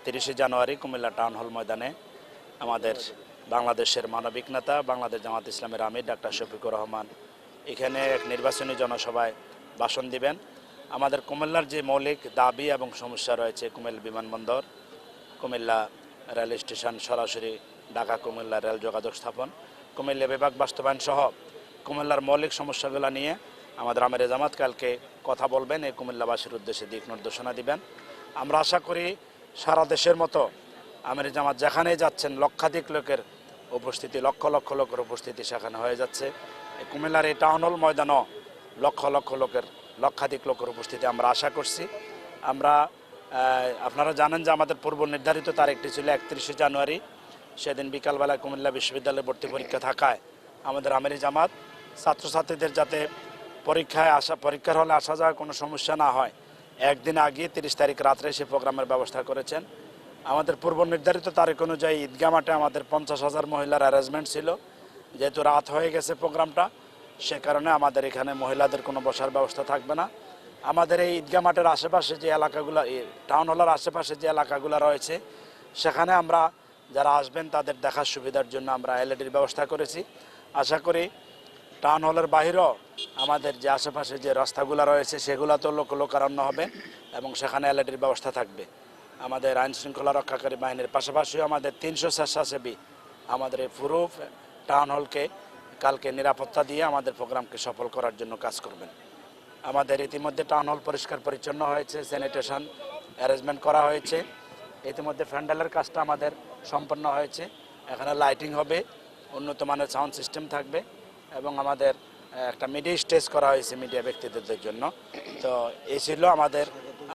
30শে জানুয়ারি Comilla town hall ময়দানে আমাদের বাংলাদেশের মানবিক নেতা বাংলাদেশ জামাত ইসলামের আমির ডাক্তার শফিকুর রহমান এখানে এক নির্বাচনী জনসভায় ভাষণ দিবেন। আমাদের কুমিল্লার যে মৌলিক দাবি এবং সমস্যা রয়েছে, কুমিল্লা বিমানবন্দর, কুমিল্লা রেল স্টেশন, সরাসরি ঢাকা কুমিল্লা রেল যোগাযোগ স্থাপন, কুমিল্লা বিভাগ বাস্তবায়ন সহ কুমিল্লার মৌলিক সমস্যাগুলো নিয়ে আমাদের আমির জামাত কালকে কথা বলবেন, এই কুমিল্লাবাসীর উদ্দেশ্যে দিক নির্দেশনা দিবেন। আমরা আশা করি সারা দেশের মতো আমির জামাত যেখানেই যাচ্ছেন লক্ষাধিক লোকের উপস্থিতি, লক্ষ লক্ষ লোকের উপস্থিতি সেখানে হয়ে যাচ্ছে। এই কুমিল্লার এই টাউন হল ময়দানও লক্ষাধিক লোকের উপস্থিতি আমরা আশা করছি। আপনারা জানেন যে আমাদের পূর্ব নির্ধারিত তারিখটি ছিল 31শে জানুয়ারি। সেদিন বিকালবেলায় কুমিল্লা বিশ্ববিদ্যালয়ে ভর্তি পরীক্ষা থাকায় আমাদের আমির জামাত ছাত্রছাত্রীদের যাতে পরীক্ষার হলে আসা যাওয়ার কোনো সমস্যা না হয়, একদিন আগে 30 তারিখ রাত্রে সে প্রোগ্রামের ব্যবস্থা করেছেন। আমাদের পূর্ব নির্ধারিত তারিখ অনুযায়ী ঈদগাহ মাঠে আমাদের 50,000 মহিলার অ্যারেঞ্জমেন্ট ছিল। যেহেতু রাত হয়ে গেছে প্রোগ্রামটা, সে কারণে আমাদের এখানে মহিলাদের কোনো বসার ব্যবস্থা থাকবে না। আমাদের এই ঈদগাহ মাঠের আশেপাশে যে এলাকাগুলো, টাউন হলের আশেপাশে যে এলাকাগুলো রয়েছে, সেখানে আমরা যারা আসবেন তাদের দেখার সুবিধার জন্য আমরা এলইডির ব্যবস্থা করেছি। আশা করি টাউন হলের বাহিরেও আমাদের যে আশেপাশে যে রাস্তাগুলো রয়েছে সেগুলোতেও লোকারণ্য হবে এবং সেখানে এলইডির ব্যবস্থা থাকবে। আমাদের আইন শৃঙ্খলা রক্ষাকারী বাহিনীর পাশাপাশিও আমাদের 300 স্বেচ্ছাসেবী আমাদের এই পুরো টাউন হলকে কালকে নিরাপত্তা দিয়ে আমাদের প্রোগ্রামকে সফল করার জন্য কাজ করবেন। আমাদের ইতিমধ্যে টাউন হল পরিষ্কার পরিচ্ছন্ন হয়েছে, স্যানিটেশন অ্যারেঞ্জমেন্ট করা হয়েছে, ইতিমধ্যে প্যান্ডেলের কাজটা আমাদের সম্পন্ন হয়েছে। এখানে লাইটিং হবে, উন্নত মানের সাউন্ড সিস্টেম থাকবে এবং আমাদের একটা মিডিয়া স্টেজ করা হয়েছে মিডিয়া ব্যক্তিদের জন্য। তো এই ছিল আমাদের